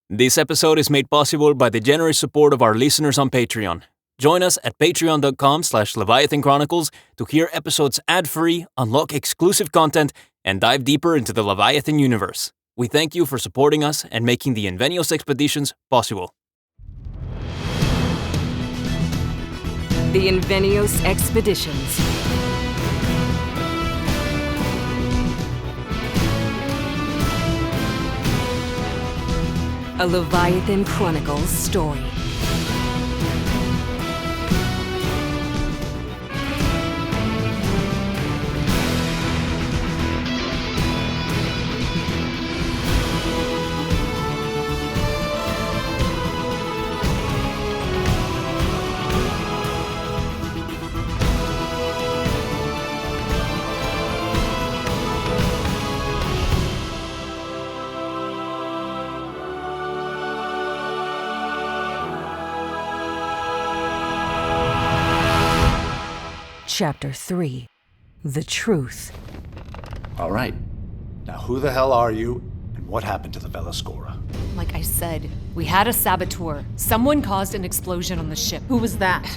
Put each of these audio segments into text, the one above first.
This episode is made possible by the generous support of our listeners on Patreon. Join us at patreon.com/Leviathan Chronicles to hear episodes ad-free, unlock exclusive content, and dive deeper into the Leviathan universe. We thank you for supporting us and making the Invenios expeditions possible. The Invenios expeditions. A Leviathan Chronicles story. Chapter 3. The Truth. All right. Now who the hell are you, and what happened to the Veloscora? Like I said, we had a saboteur. Someone caused an explosion on the ship. Who was that?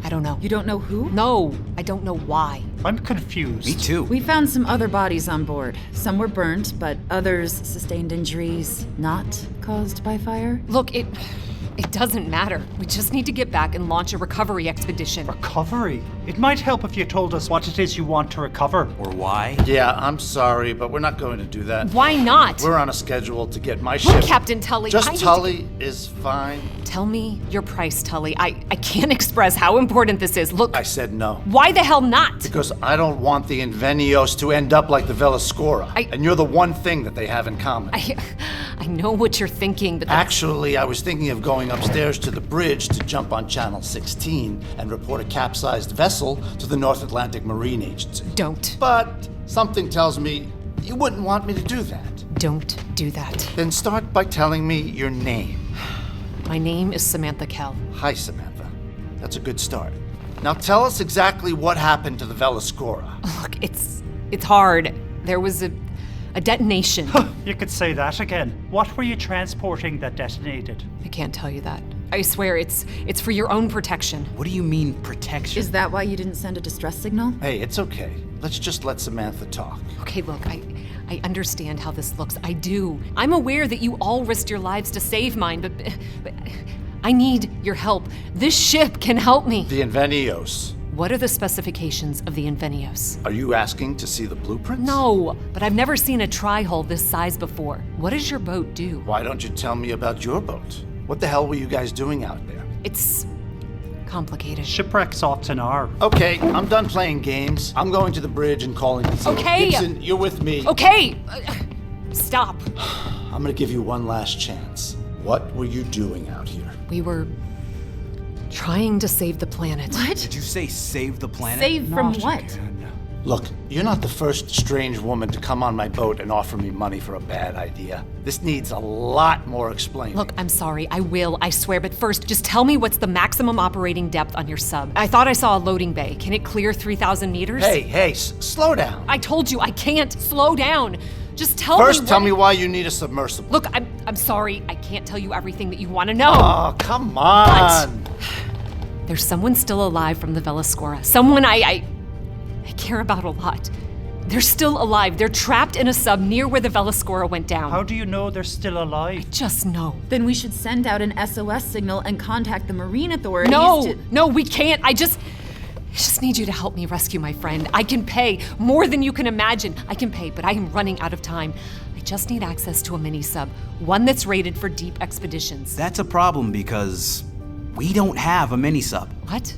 I don't know. You don't know who? No, I don't know why. I'm confused. Me too. We found some other bodies on board. Some were burnt, but others sustained injuries not caused by fire. Look, it doesn't matter. We just need to get back and launch a recovery expedition. Recovery? It might help if you told us what it is you want to recover. Or why? Yeah, I'm sorry, but we're not going to do that. Why not? We're on a schedule to get my ship. Look, Captain Tulley, Just Tulley is fine. Tell me your price, Tulley. I can't express how important this is. Look. I said no. Why the hell not? Because I don't want the Invenios to end up like the Veloscora. And you're the one thing that they have in common. I know what you're thinking, but Actually, I was thinking of going upstairs to the bridge to jump on Channel 16 and report a capsized vessel to the North Atlantic Marine Agency. Don't. But something tells me you wouldn't want me to do that. Don't do that. Then start by telling me your name. My name is Samantha Kell. Hi, Samantha. That's a good start. Now tell us exactly what happened to the Veloscora. Look, it's hard. There was a detonation. You could say that again. What were you transporting that detonated? I can't tell you that. I swear it's for your own protection. What do you mean, protection? Is that why you didn't send a distress signal? Hey, it's okay. Let's just let Samantha talk. Okay, look, I understand how this looks. I do. I'm aware that you all risked your lives to save mine, but I need your help. This ship can help me. The Invenios. What are the specifications of the Invenios? Are you asking to see the blueprints? No, but I've never seen a tri-hull this size before. What does your boat do? Why don't you tell me about your boat? What the hell were you guys doing out there? It's complicated. Shipwrecks often are. Okay, I'm done playing games. I'm going to the bridge and calling the team. Okay. Gibson, you're with me. Okay! Stop. I'm gonna give you one last chance. What were you doing out here? We were trying to save the planet. What? Did you say save the planet? Save from Not what? again. Look, you're not the first strange woman to come on my boat and offer me money for a bad idea. This needs a lot more explaining. Look, I'm sorry, I will, I swear, but first, just tell me what's the maximum operating depth on your sub. I thought I saw a loading bay. Can it clear 3,000 meters? Hey, slow down. I told you, I can't slow down. Just tell me First, tell me why you need a submersible. Look, I'm sorry, I can't tell you everything that you want to know. Oh, come on. There's someone still alive from the Veloscora. Someone I care about a lot. They're still alive. They're trapped in a sub near where the Veloscora went down. How do you know they're still alive? Just know. Then we should send out an SOS signal and contact the Marine authorities No, we can't. I just need you to help me rescue my friend. I can pay more than you can imagine. I can pay, but I am running out of time. I just need access to a mini sub, one that's rated for deep expeditions. That's a problem because we don't have a mini sub. What?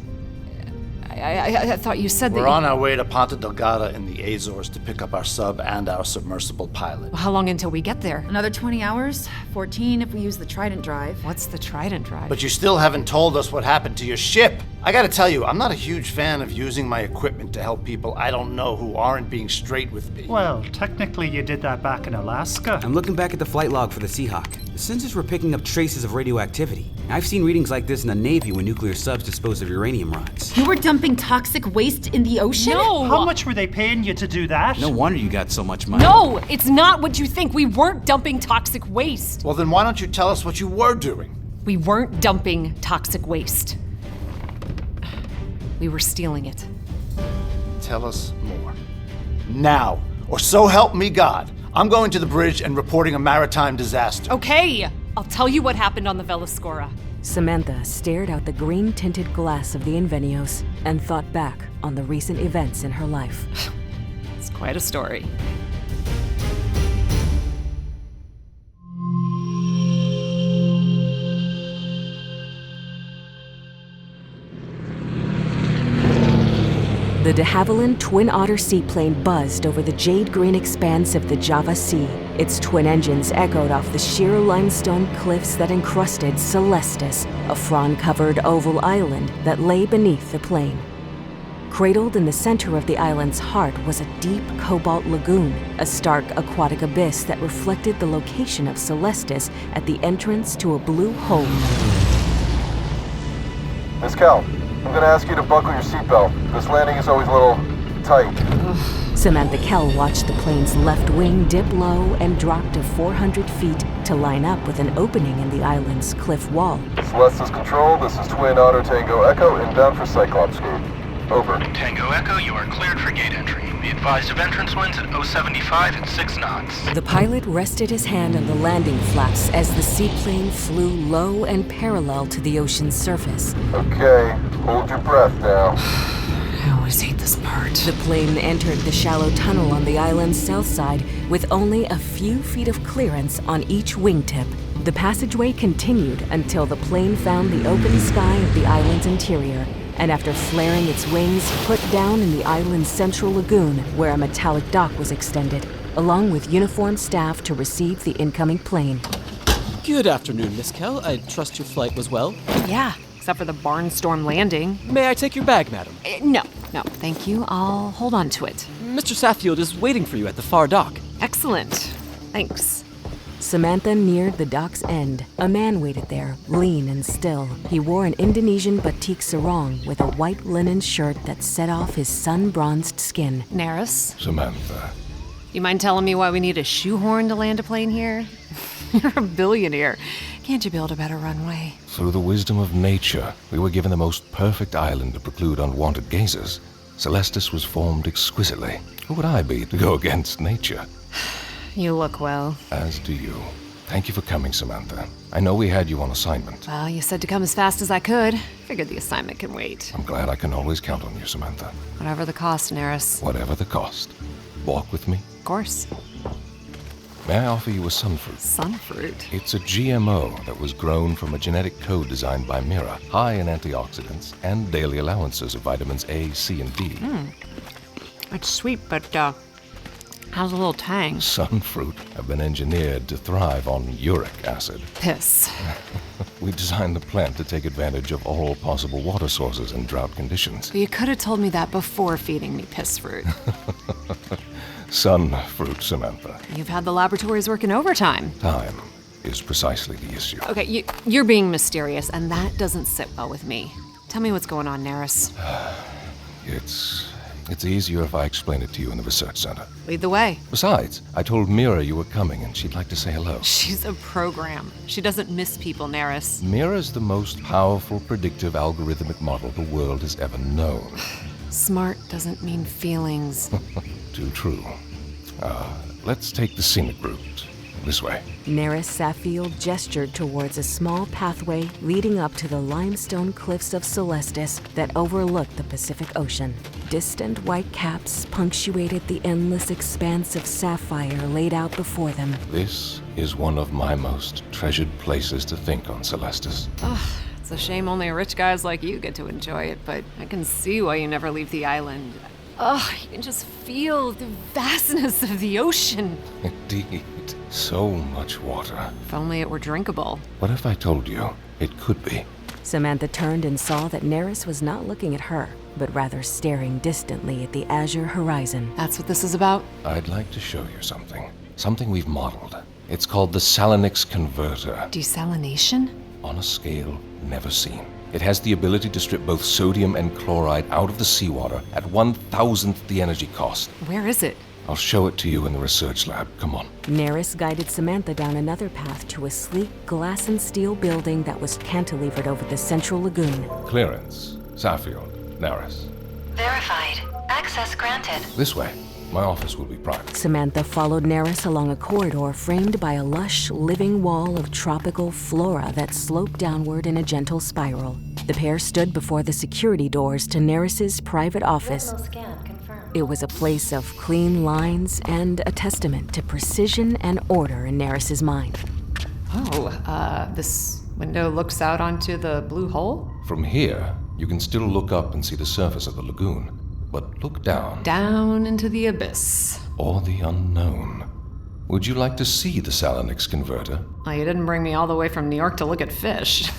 I thought you said that We're on our way to Ponta Delgada in the Azores to pick up our sub and our submersible pilot. How long until we get there? Another 20 hours? 14 if we use the Trident drive. What's the Trident drive? But you still haven't told us what happened to your ship. I gotta tell you, I'm not a huge fan of using my equipment to help people I don't know who aren't being straight with me. Well, technically you did that back in Alaska. I'm looking back at the flight log for the Seahawk. The sensors were picking up traces of radioactivity. I've seen readings like this in the Navy when nuclear subs dispose of uranium rods. You were dumping toxic waste in the ocean? No! How much were they paying you to do that? No wonder you got so much money. No, it's not what you think. We weren't dumping toxic waste. Well, then why don't you tell us what you were doing? We weren't dumping toxic waste. We were stealing it. Tell us more. Now, or so help me God. I'm going to the bridge and reporting a maritime disaster. Okay, I'll tell you what happened on the Veloscora. Samantha stared out the green-tinted glass of the Invenios and thought back on the recent events in her life. It's quite a story. The de Havilland Twin Otter seaplane buzzed over the jade-green expanse of the Java Sea. Its twin engines echoed off the sheer limestone cliffs that encrusted Celestis, a frond-covered oval island that lay beneath the plane. Cradled in the center of the island's heart was a deep cobalt lagoon, a stark aquatic abyss that reflected the location of Celestis at the entrance to a blue hole. Miss Kell, I'm gonna ask you to buckle your seatbelt. This landing is always a little tight. Samantha Kell watched the plane's left wing dip low and drop to 400 feet to line up with an opening in the island's cliff wall. Celestis Control, this is Twin Otter Tango Echo, inbound for Cyclops Gate. Over. Tango Echo, you are cleared for gate entry. Be advised of entrance winds at 075 at 6 knots. The pilot rested his hand on the landing flaps as the seaplane flew low and parallel to the ocean's surface. Okay, hold your breath now. I always hate this part. The plane entered the shallow tunnel on the island's south side with only a few feet of clearance on each wingtip. The passageway continued until the plane found the open sky of the island's interior, and after flaring its wings, put down in the island's central lagoon where a metallic dock was extended, along with uniformed staff to receive the incoming plane. Good afternoon, Miss Kell. I trust your flight was well. Yeah, except for the barnstorm landing. May I take your bag, madam? No, thank you. I'll hold on to it. Mr. Saffield is waiting for you at the far dock. Excellent. Thanks. Samantha neared the dock's end. A man waited there, lean and still. He wore an Indonesian batik sarong with a white linen shirt that set off his sun-bronzed skin. Neris, Samantha. you mind telling me why we need a shoehorn to land a plane here? You're a billionaire. Can't you build a better runway? Through the wisdom of nature, we were given the most perfect island to preclude unwanted gazers. Celestis was formed exquisitely. Who would I be to go against nature? You look well. As do you. Thank you for coming, Samantha. I know we had you on assignment. Well, you said to come as fast as I could. Figured the assignment can wait. I'm glad I can always count on you, Samantha. Whatever the cost, Neris. Whatever the cost. Walk with me. Of course. May I offer you a sunfruit? Sunfruit? It's a GMO that was grown from a genetic code designed by Mira, high in antioxidants and daily allowances of vitamins A, C, and D. It's sweet, but, has a little tang. Sunfruit have been engineered to thrive on uric acid. Piss. We designed the plant to take advantage of all possible water sources in drought conditions. But you could have told me that before feeding me piss fruit. Sunfruit, Samantha. You've had the laboratories working overtime. Time is precisely the issue. Okay, you're being mysterious, and that doesn't sit well with me. Tell me what's going on, Neris. It's easier if I explain it to you in the research center. Lead the way. Besides, I told Mira you were coming and she'd like to say hello. She's a program. She doesn't miss people, Neris. Mira's the most powerful predictive algorithmic model the world has ever known. Smart doesn't mean feelings. Too true. Let's take the scenic route. This way. Neris Saffield gestured towards a small pathway leading up to the limestone cliffs of Celestis that overlooked the Pacific Ocean. Distant white caps punctuated the endless expanse of sapphire laid out before them. This is one of my most treasured places to think on, Celestis. It's a shame only rich guys like you get to enjoy it, but I can see why you never leave the island. You can just feel the vastness of the ocean. Indeed. So much water. If only it were drinkable. What if I told you it could be? Samantha turned and saw that Neris was not looking at her, but rather staring distantly at the azure horizon. That's what this is about? I'd like to show you something. Something we've modeled. It's called the Salinix Converter. Desalination? On a scale never seen. It has the ability to strip both sodium and chloride out of the seawater at 1,000th the energy cost. Where is it? I'll show it to you in the research lab. Come on. Neris guided Samantha down another path to a sleek glass and steel building that was cantilevered over the central lagoon. Clearance. Saffield. Neris. Verified. Access granted. This way. My office will be private. Samantha followed Neris along a corridor framed by a lush, living wall of tropical flora that sloped downward in a gentle spiral. The pair stood before the security doors to Neris's private office. Scan confirmed. It was a place of clean lines and a testament to precision and order in Neris's mind. This window looks out onto the blue hole? From here, you can still look up and see the surface of the lagoon. But look down. Down into the abyss. Or the unknown. Would you like to see the Salinix Converter? Oh, you didn't bring me all the way from New York to look at fish.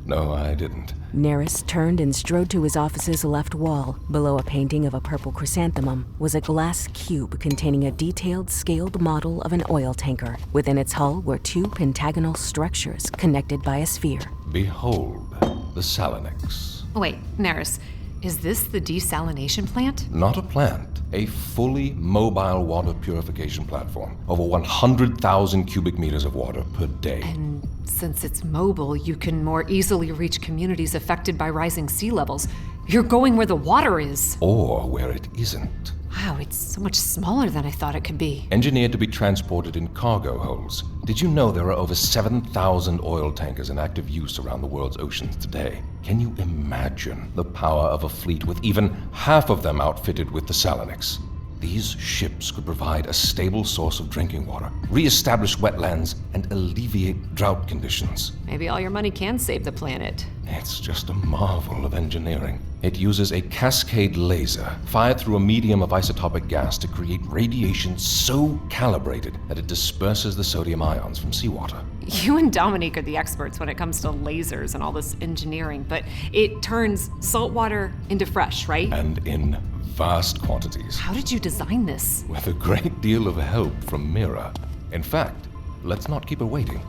No, I didn't. Neris turned and strode to his office's left wall. Below a painting of a purple chrysanthemum was a glass cube containing a detailed, scaled model of an oil tanker. Within its hull were two pentagonal structures connected by a sphere. Behold, the Salinix. Wait, Neris, is this the desalination plant? Not a plant. A fully mobile water purification platform. Over 100,000 cubic meters of water per day. And since it's mobile, you can more easily reach communities affected by rising sea levels. You're going where the water is. Or where it isn't. Wow, it's so much smaller than I thought it could be. Engineered to be transported in cargo holds. Did you know there are over 7,000 oil tankers in active use around the world's oceans today? Can you imagine the power of a fleet with even half of them outfitted with the Salinix? These ships could provide a stable source of drinking water, re-establish wetlands, and alleviate drought conditions. Maybe all your money can save the planet. It's just a marvel of engineering. It uses a cascade laser fired through a medium of isotopic gas to create radiation so calibrated that it disperses the sodium ions from seawater. You and Dominique are the experts when it comes to lasers and all this engineering, but it turns salt water into fresh, right? And in vast quantities. How did you design this? With a great deal of help from Mira. In fact, let's not keep her waiting.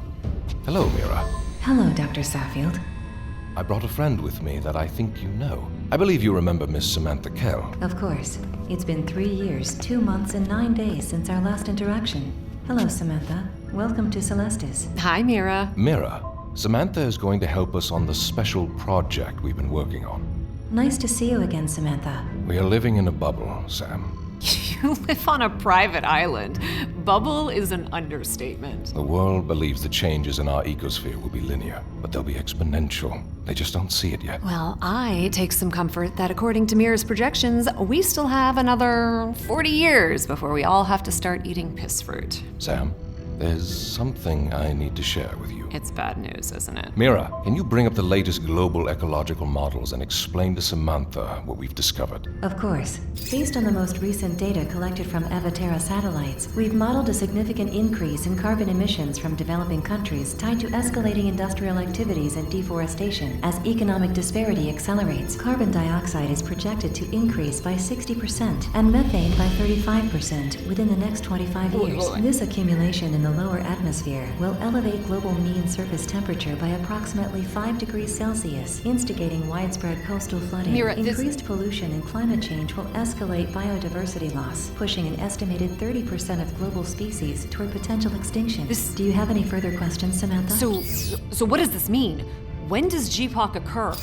Hello, Mira. Hello, Dr. Saffield. I brought a friend with me that I think you know. I believe you remember Miss Samantha Kell. Of course. It's been 3 years, 2 months, and 9 days since our last interaction. Hello, Samantha. Welcome to Celestis. Hi, Mira. Mira, Samantha is going to help us on the special project we've been working on. Nice to see you again, Samantha. We are living in a bubble, Sam. You live on a private island. Bubble is an understatement. The world believes the changes in our ecosphere will be linear, but they'll be exponential. They just don't see it yet. Well, I take some comfort that according to Mira's projections, we still have another 40 years before we all have to start eating piss fruit. Sam, there's something I need to share with you. It's bad news, isn't it? Mira, can you bring up the latest global ecological models and explain to Samantha what we've discovered? Of course. Based on the most recent data collected from Avaterra satellites, we've modeled a significant increase in carbon emissions from developing countries tied to escalating industrial activities and deforestation. As economic disparity accelerates, carbon dioxide is projected to increase by 60% and methane by 35% within the next 25 years. This accumulation in the lower atmosphere will elevate global mean surface temperature by approximately 5 degrees Celsius, instigating widespread coastal flooding. Mira, Increased pollution and climate change will escalate biodiversity loss, pushing an estimated 30% of global species toward potential extinction. Do you have any further questions, Samantha? So what does this mean? When does GPOC occur?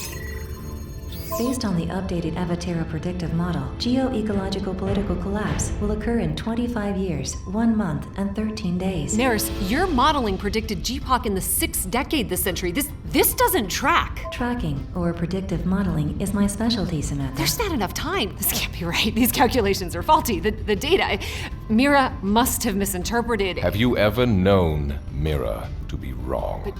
Based on the updated Avaterra predictive model, geo-ecological political collapse will occur in 25 years, 1 month, and 13 days. Neris, your modeling predicted GPOC in the 6th decade this century. This doesn't track. Tracking, or predictive modeling, is my specialty, Samantha. There's not enough time. This can't be right. These calculations are faulty. The data... Mira must have misinterpreted... Have you ever known Mira to be wrong? But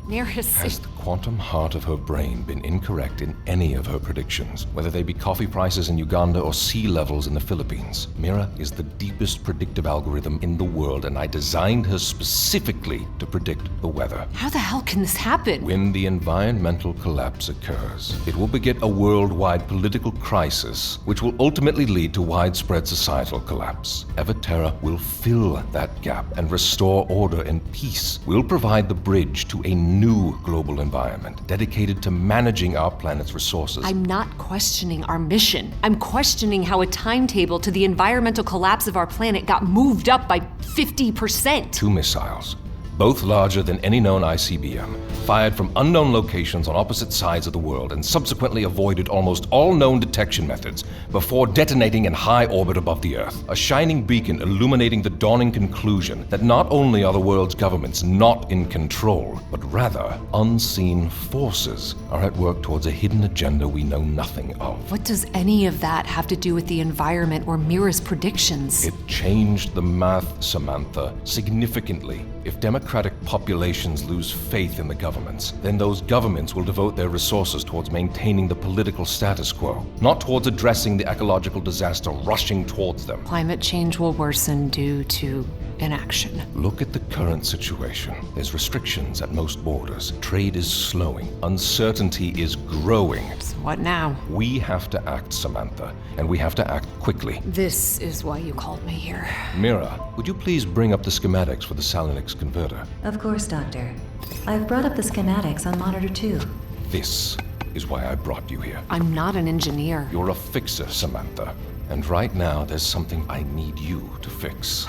Neris... Has the quantum heart of her brain been incorrect in any of her predictions? Whether they be coffee prices in Uganda or sea levels in the Philippines, Mira is the deepest predictive algorithm in the world, and I designed her specifically to predict the weather. How the hell can this happen? When the environmental collapse occurs, it will beget a worldwide political crisis, which will ultimately lead to widespread societal collapse. Evaterra will fill that gap and restore order and peace. We'll provide the bridge to a new global environment dedicated to managing our planet's resources. I'm not questioning our mission. I'm questioning how a timetable to the environmental collapse of our planet got moved up by 50%. 2 missiles, both larger than any known ICBM, fired from unknown locations on opposite sides of the world and subsequently avoided almost all known detection methods before detonating in high orbit above the Earth. A shining beacon illuminating the dawning conclusion that not only are the world's governments not in control, but rather unseen forces are at work towards a hidden agenda we know nothing of. What does any of that have to do with the environment or Mira's predictions? It changed the math, Samantha, significantly. If democratic populations lose faith in the governments, then those governments will devote their resources towards maintaining the political status quo, not towards addressing the ecological disaster rushing towards them. Climate change will worsen due to inaction. Look at the current situation. There's restrictions at most borders. Trade is slowing. Uncertainty is growing. So what now? We have to act, Samantha, and we have to act quickly. This is why you called me here. Mira, would you please bring up the schematics for the Salinix converter? Of course, Doctor. I've brought up the schematics on Monitor 2. This is why I brought you here. I'm not an engineer. You're a fixer, Samantha. And right now, there's something I need you to fix.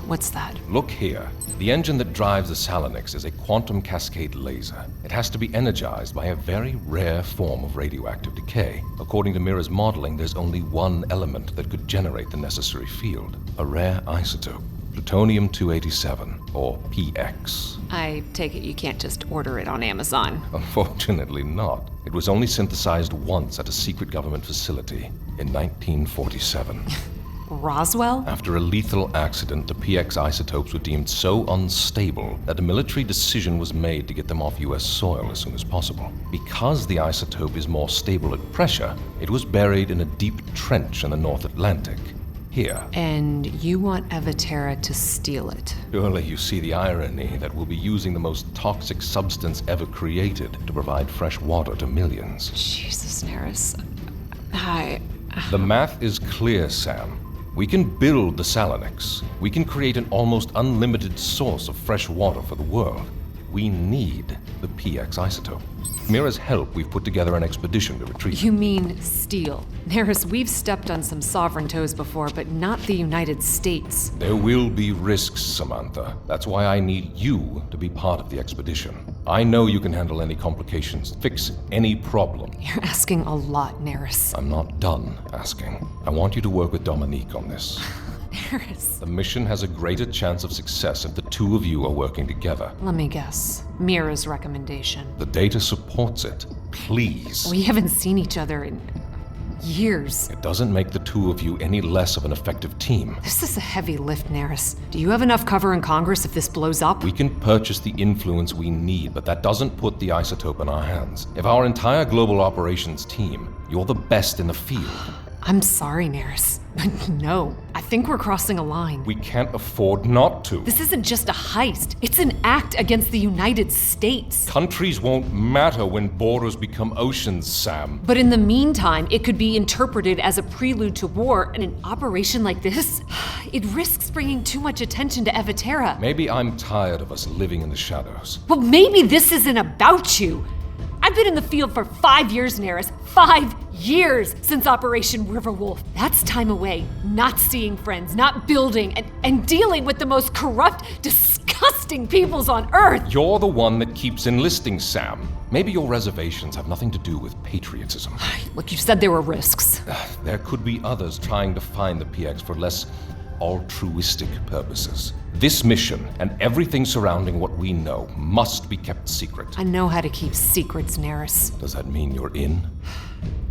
What's that? Look here. The engine that drives the Salinix is a quantum cascade laser. It has to be energized by a very rare form of radioactive decay. According to Mira's modeling, there's only one element that could generate the necessary field. A rare isotope. Plutonium-287, or PX. I take it you can't just order it on Amazon. Unfortunately not. It was only synthesized once at a secret government facility in 1947. Roswell? After a lethal accident, the PX isotopes were deemed so unstable that a military decision was made to get them off US soil as soon as possible. Because the isotope is more stable at pressure, it was buried in a deep trench in the North Atlantic. Here. And you want Evaterra to steal it? Surely you see the irony that we'll be using the most toxic substance ever created to provide fresh water to millions. Jesus, Neris. The math is clear, Sam. We can build the Salinix. We can create an almost unlimited source of fresh water for the world. We need the PX isotope. With Mira's help, we've put together an expedition to retrieve it. You mean steal. Neris, we've stepped on some sovereign toes before, but not the United States. There will be risks, Samantha. That's why I need you to be part of the expedition. I know you can handle any complications, fix any problem. You're asking a lot, Neris. I'm not done asking. I want you to work with Dominique on this. Neris. The mission has a greater chance of success if the two of you are working together. Let me guess. Mira's recommendation. The data supports it. Please. We haven't seen each other in years. It doesn't make the two of you any less of an effective team. This is a heavy lift, Neris. Do you have enough cover in Congress if this blows up? We can purchase the influence we need, but that doesn't put the isotope in our hands. If our entire global operations team, you're the best in the field. I'm sorry, Neris. No, I think we're crossing a line. We can't afford not to. This isn't just a heist. It's an act against the United States. Countries won't matter when borders become oceans, Sam. But in the meantime, it could be interpreted as a prelude to war, and an operation like this, it risks bringing too much attention to Evaterra. Maybe I'm tired of us living in the shadows. Well, maybe this isn't about you. I've been in the field for 5 years, Neris. 5 years since Operation Riverwolf. That's time away, not seeing friends, not building, and dealing with the most corrupt, disgusting peoples on Earth. You're the one that keeps enlisting, Sam. Maybe your reservations have nothing to do with patriotism. Look, you said there were risks. There could be others trying to find the PX for less altruistic purposes. This mission and everything surrounding what we know must be kept secret. I know how to keep secrets, Neris. Does that mean you're in?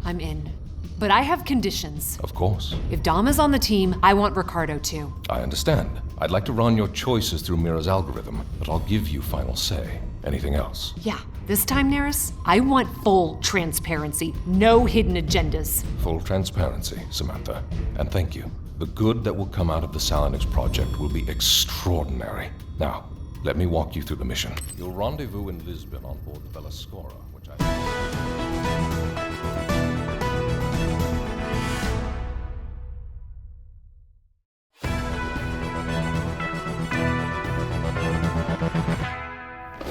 I'm in. But I have conditions. Of course. If Dom is on the team, I want Ricardo too. I understand. I'd like to run your choices through Mira's algorithm, but I'll give you final say. Anything else? Yeah, this time, Neris, I want full transparency. No hidden agendas. Full transparency, Samantha. And thank you. The good that will come out of the Salinix project will be extraordinary. Now, let me walk you through the mission. You'll rendezvous in Lisbon on board the Veloscora, which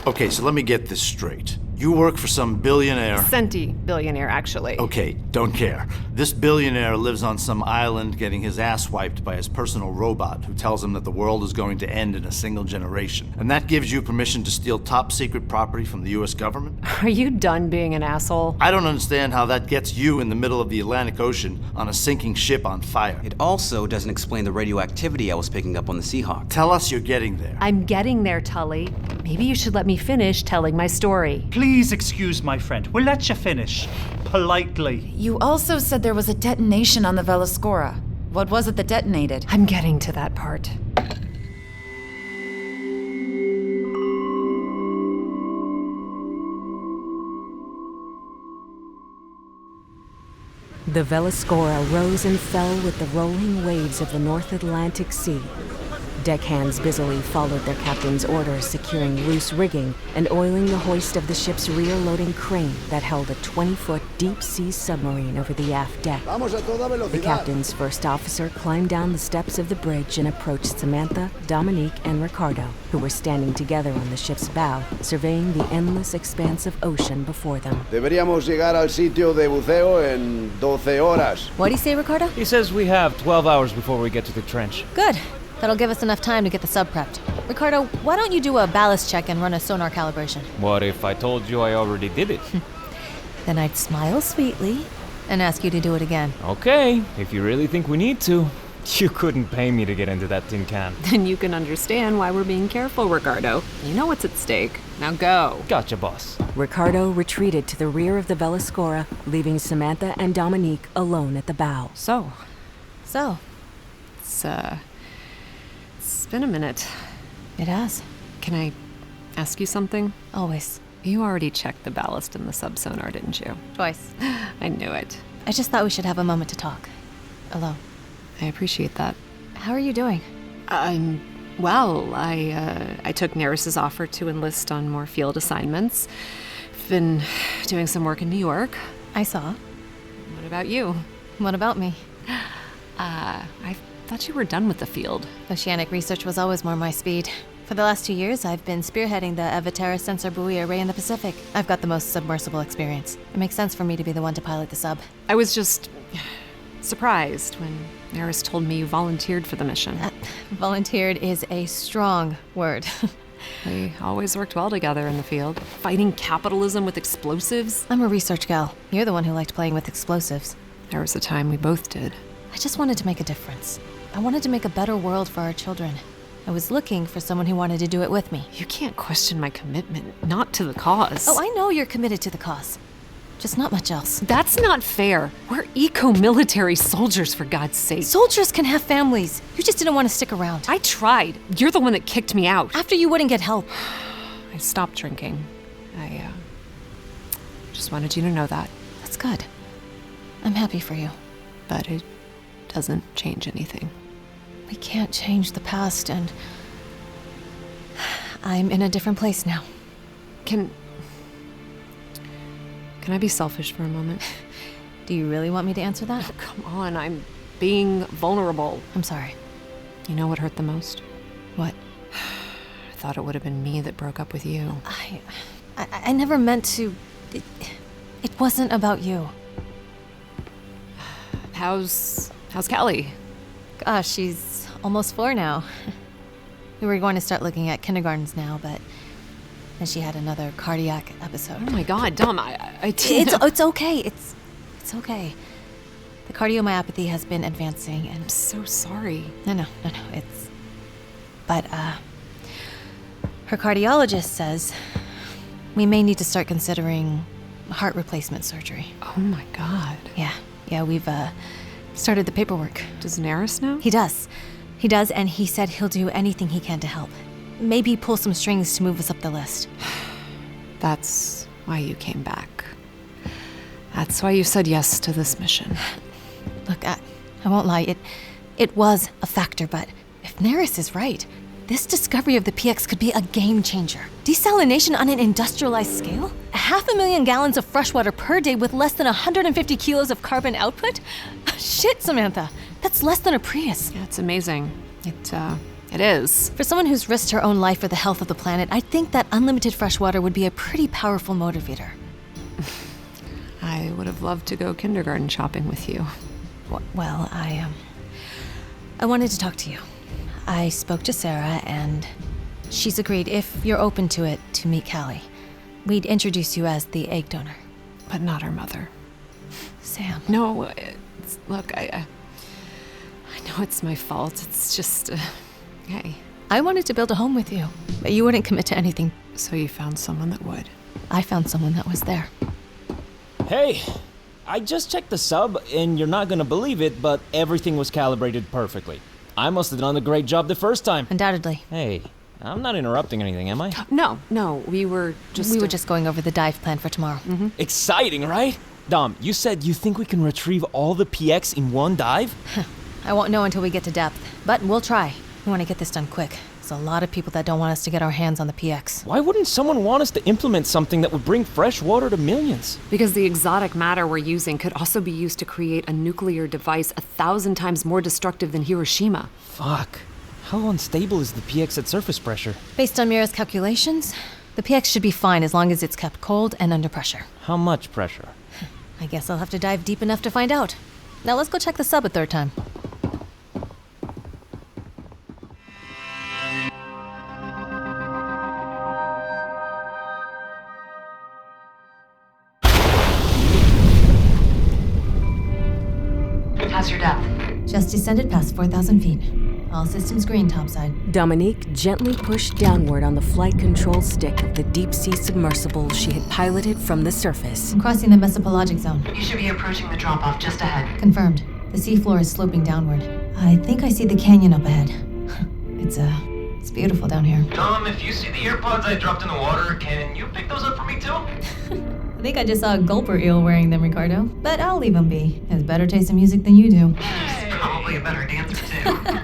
Okay, so let me get this straight. You work for some billionaire... Centi billionaire, actually. Okay, don't care. This billionaire lives on some island getting his ass wiped by his personal robot who tells him that the world is going to end in a single generation. And that gives you permission to steal top-secret property from the US government? Are you done being an asshole? I don't understand how that gets you in the middle of the Atlantic Ocean on a sinking ship on fire. It also doesn't explain the radioactivity I was picking up on the Seahawk. Tell us you're getting there. I'm getting there, Tulley. Maybe you should let me finish telling my story. Please excuse my friend. We'll let you finish. Politely. You also said there was a detonation on the Veloscora. What was it that detonated? I'm getting to that part. The Veloscora rose and fell with the rolling waves of the North Atlantic Sea. Deckhands busily followed their captain's orders, securing loose rigging and oiling the hoist of the ship's rear-loading crane that held a 20-foot deep-sea submarine over the aft deck. The captain's first officer climbed down the steps of the bridge and approached Samantha, Dominique, and Ricardo, who were standing together on the ship's bow, surveying the endless expanse of ocean before them. Deberíamos llegar al sitio de buceo en 12 horas. What do you say, Ricardo? He says we have 12 hours before we get to the trench. Good. That'll give us enough time to get the sub prepped. Ricardo, why don't you do a ballast check and run a sonar calibration? What if I told you I already did it? Then I'd smile sweetly and ask you to do it again. Okay, if you really think we need to. You couldn't pay me to get into that tin can. Then you can understand why we're being careful, Ricardo. You know what's at stake. Now go. Gotcha, boss. Ricardo retreated to the rear of the Veloscora, leaving Samantha and Dominique alone at the bow. So, It's been a minute. It has. Can I ask you something? Always. You already checked the ballast in the sub-sonar, didn't you? Twice. I knew it. I just thought we should have a moment to talk. Alone. I appreciate that. How are you doing? I'm well. I took Neris's offer to enlist on more field assignments. Been doing some work in New York. I saw. What about you? What about me? I thought you were done with the field. Oceanic research was always more my speed. For the last 2 years, I've been spearheading the Evatera sensor buoy array in the Pacific. I've got the most submersible experience. It makes sense for me to be the one to pilot the sub. I was just surprised when Neris told me you volunteered for the mission. Volunteered is a strong word. We always worked well together in the field, fighting capitalism with explosives. I'm a research gal. You're the one who liked playing with explosives. There was a time we both did. I just wanted to make a difference. I wanted to make a better world for our children. I was looking for someone who wanted to do it with me. You can't question my commitment, not to the cause. Oh, I know you're committed to the cause. Just not much else. That's not fair. We're eco-military soldiers, for God's sake. Soldiers can have families. You just didn't want to stick around. I tried. You're the one that kicked me out. After you wouldn't get help. I stopped drinking. I just wanted you to know that. That's good. I'm happy for you. But it doesn't change anything. We can't change the past, and I'm in a different place now. Can I be selfish for a moment? Do you really want me to answer that? Oh, come on, I'm being vulnerable. I'm sorry. You know what hurt the most? What? I thought it would have been me that broke up with you. I never meant to. It wasn't about you. How's Kelly? Gosh, she's almost 4 now. We were going to start looking at kindergartens now, but then she had another cardiac episode. Oh my God, Dom, I didn't It's okay. It's okay. The cardiomyopathy has been advancing, and I'm so sorry. No. But her cardiologist says we may need to start considering heart replacement surgery. Oh my God. Yeah, we've started the paperwork. Does Neris know? He does, and he said he'll do anything he can to help. Maybe pull some strings to move us up the list. That's why you came back. That's why you said yes to this mission. Look, I won't lie, it was a factor, but if Neris is right, this discovery of the PX could be a game changer. Desalination on an industrialized scale? 500,000 gallons of fresh water per day with less than 150 kilos of carbon output? Shit, Samantha, that's less than a Prius. Yeah, it's amazing. It is. For someone who's risked her own life for the health of the planet, I think that unlimited fresh water would be a pretty powerful motivator. I would have loved to go kindergarten shopping with you. Well, I wanted to talk to you. I spoke to Sarah, and she's agreed, if you're open to it, to meet Callie. We'd introduce you as the egg donor. But not her mother. Sam. No, look, I know it's my fault. It's just, hey. I wanted to build a home with you, but you wouldn't commit to anything. So you found someone that would. I found someone that was there. Hey, I just checked the sub, and you're not gonna believe it, but everything was calibrated perfectly. I must have done a great job the first time. Undoubtedly. Hey, I'm not interrupting anything, am I? No, we were just going over the dive plan for tomorrow. Mm-hmm. Exciting, right? Dom, you said you think we can retrieve all the PX in one dive? I won't know until we get to depth, but we'll try. We want to get this done quick. There's a lot of people that don't want us to get our hands on the PX. Why wouldn't someone want us to implement something that would bring fresh water to millions? Because the exotic matter we're using could also be used to create a nuclear device 1,000 times more destructive than Hiroshima. Fuck. How unstable is the PX at surface pressure? Based on Mira's calculations, the PX should be fine as long as it's kept cold and under pressure. How much pressure? I guess I'll have to dive deep enough to find out. Now let's go check the sub a third time. How's your depth? Just descended past 4,000 feet. All systems green topside. Dominique gently pushed downward on the flight control stick of the deep-sea submersible she had piloted from the surface. I'm crossing the mesopelagic zone. You should be approaching the drop-off just ahead. Confirmed. The seafloor is sloping downward. I think I see the canyon up ahead. It's beautiful down here. Tom, if you see the earpods I dropped in the water, can you pick those up for me too? I think I just saw a gulper eel wearing them, Ricardo. But I'll leave them be. He has better taste in music than you do. He's probably a better dancer too.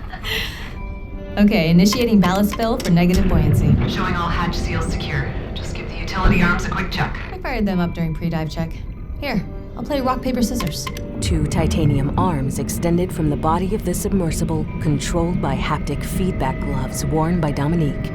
Okay, initiating ballast fill for negative buoyancy. Showing all hatch seals secure. Just give the utility arms a quick check. I fired them up during pre-dive check. Here, I'll play rock, paper, scissors. 2 titanium arms extended from the body of the submersible, controlled by haptic feedback gloves worn by Dominique.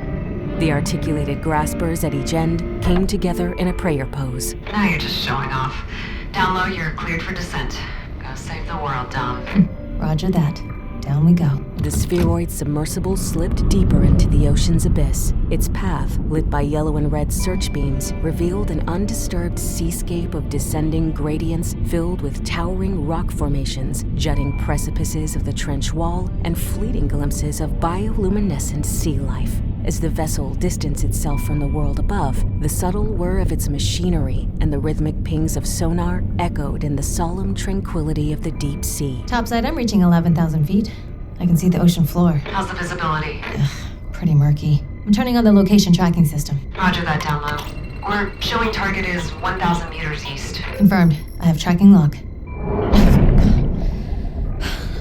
The articulated graspers at each end came together in a prayer pose. Now you're just showing off. Down low, you're cleared for descent. Go save the world, Dom. Roger that. Down we go. The spheroid submersible slipped deeper into the ocean's abyss. Its path, lit by yellow and red search beams, revealed an undisturbed seascape of descending gradients filled with towering rock formations, jutting precipices of the trench wall, and fleeting glimpses of bioluminescent sea life. As the vessel distanced itself from the world above, the subtle whir of its machinery and the rhythmic pings of sonar echoed in the solemn tranquility of the deep sea. Topside, I'm reaching 11,000 feet. I can see the ocean floor. How's the visibility? Pretty murky. I'm turning on the location tracking system. Roger that, down low. We're showing target is 1,000 meters east. Confirmed. I have tracking lock.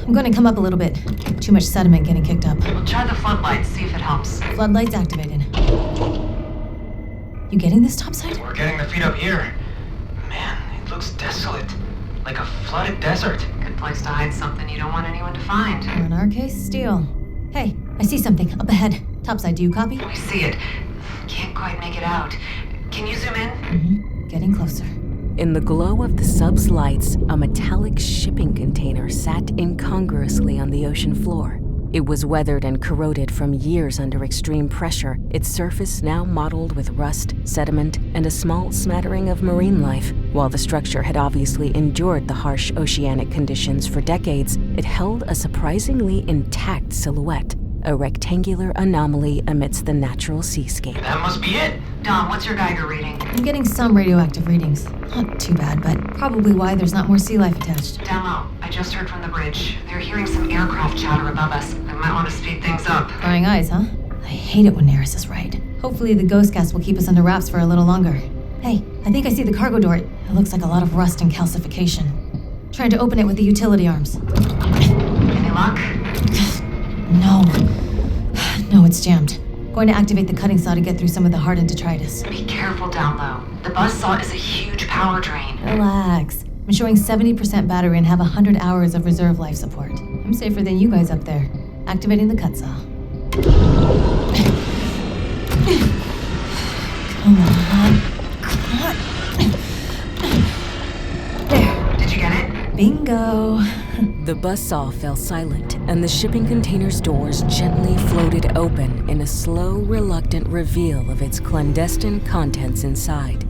I'm going to come up a little bit. Too much sediment getting kicked up. We'll try the floodlights, see if it helps. Floodlights activated. You getting this topside? We're getting the feet up here. Man, it looks desolate. Like a flooded desert. Good place to hide something you don't want anyone to find. Or in our case, steel. Hey, I see something up ahead. Topside, do you copy? We see it. Can't quite make it out. Can you zoom in? Mm-hmm. Getting closer. In the glow of the sub's lights, a metallic shipping container sat incongruously on the ocean floor. It was weathered and corroded from years under extreme pressure, its surface now mottled with rust, sediment, and a small smattering of marine life. While the structure had obviously endured the harsh oceanic conditions for decades, it held a surprisingly intact silhouette, a rectangular anomaly amidst the natural seascape. That must be it. Dom, what's your Geiger reading? I'm getting some radioactive readings. Not too bad, but probably why there's not more sea life attached. Down low. I just heard from the bridge. They're hearing some aircraft chatter above us. I might want to speed things up. Prying eyes, huh? I hate it when Neris is right. Hopefully the ghost gas will keep us under wraps for a little longer. Hey, I think I see the cargo door. It looks like a lot of rust and calcification. Trying to open it with the utility arms. Any luck? No. No, it's jammed. Going to activate the cutting saw to get through some of the hardened detritus. Be careful down low. The buzzsaw is a huge power drain. Relax. I'm showing 70% battery and have 100 hours of reserve life support. I'm safer than you guys up there. Activating the cut saw. Come on. There. Did you get it? Bingo. The buzzsaw fell silent, and the shipping container's doors gently floated open in a slow, reluctant reveal of its clandestine contents inside.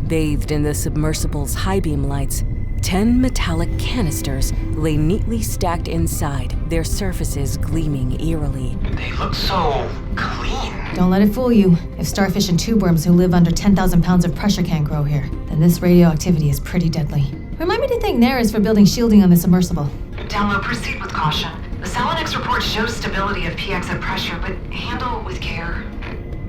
Bathed in the submersible's high beam lights, 10 metallic canisters lay neatly stacked inside, their surfaces gleaming eerily. They look so clean. Don't let it fool you. If starfish and tube worms who live under 10,000 pounds of pressure can't grow here, then this radioactivity is pretty deadly. Remind me to thank Neris for building shielding on the submersible. Down low, proceed with caution. The Salonex report shows stability of PX at pressure, but handle with care.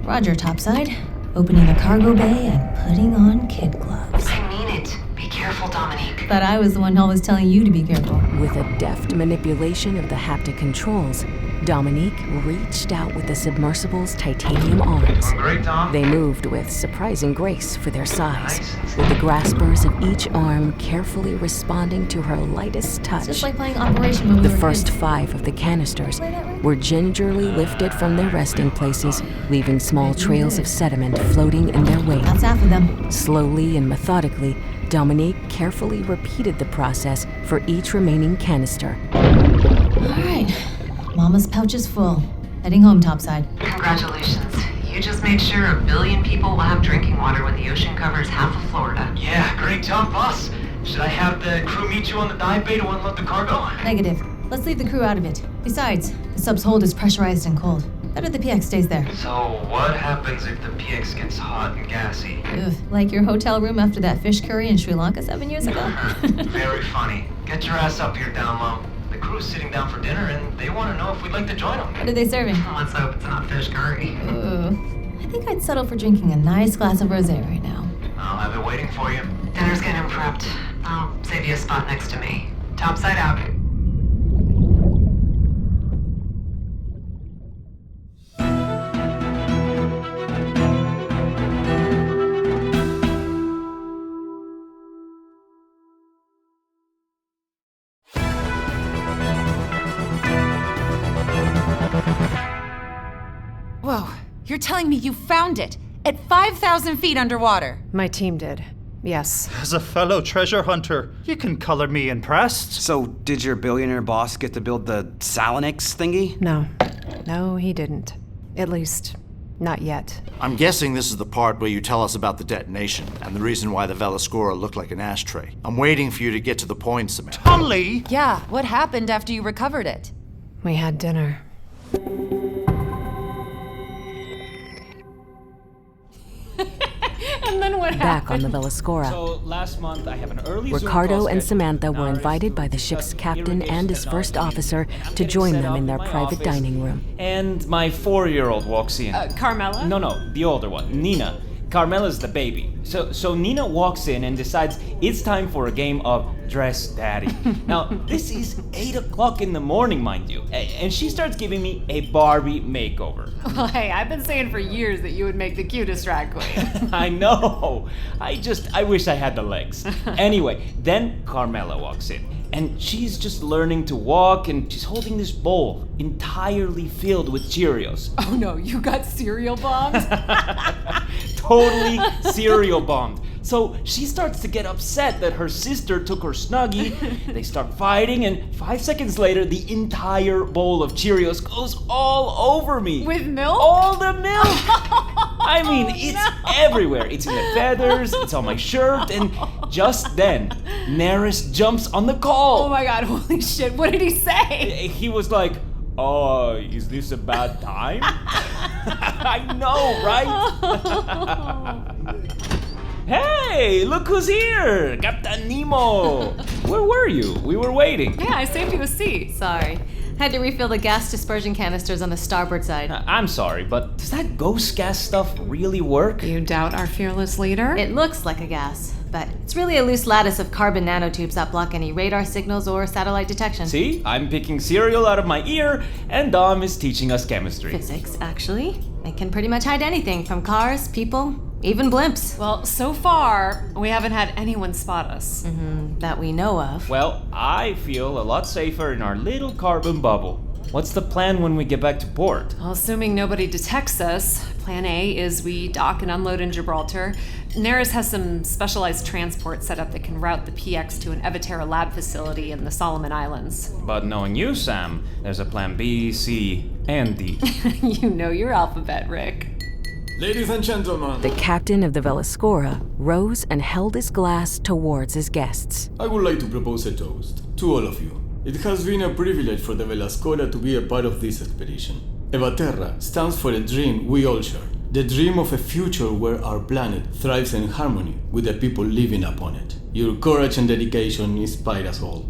Roger, topside. Opening the cargo bay and putting on kid gloves. I mean it. Be careful, Dominique. But I was the one always telling you to be careful. With a deft manipulation of the haptic controls, Dominique reached out with the submersible's titanium arms. Great, Tom. They moved with surprising grace for their size, with the graspers of each arm carefully responding to her lightest touch. It's just like playing Operation when we The were first kids. 5 of the canisters were gingerly lifted from their resting places, leaving small trails of sediment floating in their wake. That's half of them. Slowly and methodically, Dominique carefully repeated the process for each remaining canister. All right. Mama's pouch is full. Heading home, topside. Congratulations. You just made sure 1 billion people will have drinking water when the ocean covers half of Florida. Yeah, great job, boss. Should I have the crew meet you on the dive bay to unload the cargo? Negative. Let's leave the crew out of it. Besides, the sub's hold is pressurized and cold. Better the PX stays there. So what happens if the PX gets hot and gassy? Ugh, like your hotel room after that fish curry in Sri Lanka 7 years ago? Very funny. Get your ass up here down low. The crew's sitting down for dinner and they want to know if we'd like to join them. What are they serving? Let's hope it's not fish curry. Ooh. I think I'd settle for drinking a nice glass of rosé right now. I'll have it waiting for you. Dinner's getting prepped. I'll save you a spot next to me. Topside out. Whoa, you're telling me you found it at 5,000 feet underwater? My team did. Yes. As a fellow treasure hunter, you can color me impressed. So, did your billionaire boss get to build the Salonex thingy? No. No, he didn't. At least, not yet. I'm guessing this is the part where you tell us about the detonation and the reason why the Veloscora looked like an ashtray. I'm waiting for you to get to the point, Samantha. Tulley! Yeah, what happened after you recovered it? We had dinner. And then what Back on happened? the Veloscora, So last month I have an early Zoom Ricardo call and scheduled. Samantha Now were our invited by the discuss ship's the captain irrigation and his first technology, officer and I'm to getting join set them up in their my private office, dining room. And my 4-year-old walks in. Carmela? No, the older one, Nina. Carmela's the baby. So Nina walks in and decides it's time for a game of Dress Daddy. Now, this is 8 o'clock in the morning, mind you, and she starts giving me a Barbie makeover. Well, hey, I've been saying for years that you would make the cutest drag queen. I know. I wish I had the legs. Anyway, then Carmela walks in, and she's just learning to walk, and she's holding this bowl entirely filled with Cheerios. Oh no, you got cereal bombed? Totally cereal bombed. So she starts to get upset that her sister took her Snuggie. They start fighting, and 5 seconds later, the entire bowl of Cheerios goes all over me. With milk? All the milk! I mean, it's everywhere. It's in the feathers, it's on my shirt, and just then, Neris jumps on the call. Oh my god, holy shit, what did he say? He was like, is this a bad time? I know, right? Hey, look who's here! Captain Nemo! Where were you? We were waiting. Yeah, I saved you a seat. Sorry. Had to refill the gas dispersion canisters on the starboard side. I'm sorry, but does that ghost gas stuff really work? You doubt our fearless leader? It looks like a gas, but it's really a loose lattice of carbon nanotubes that block any radar signals or satellite detection. See? I'm picking cereal out of my ear, and Dom is teaching us chemistry. Physics, actually. It can pretty much hide anything from cars, people, even blimps. Well, so far, we haven't had anyone spot us. That we know of. Well, I feel a lot safer in our little carbon bubble. What's the plan when we get back to port? Well, assuming nobody detects us, plan A is we dock and unload in Gibraltar. Neris has some specialized transport set up that can route the PX to an Evaterra lab facility in the Solomon Islands. But knowing you, Sam, there's a plan B, C, and D. You know your alphabet, Rick. Ladies and gentlemen, The captain of the Veloscora rose and held his glass towards his guests. I would like to propose a toast to all of you. It has been a privilege for the Veloscora to be a part of this expedition. Evaterra stands for a dream we all share. The dream of a future where our planet thrives in harmony with the people living upon it. Your courage and dedication inspire us all.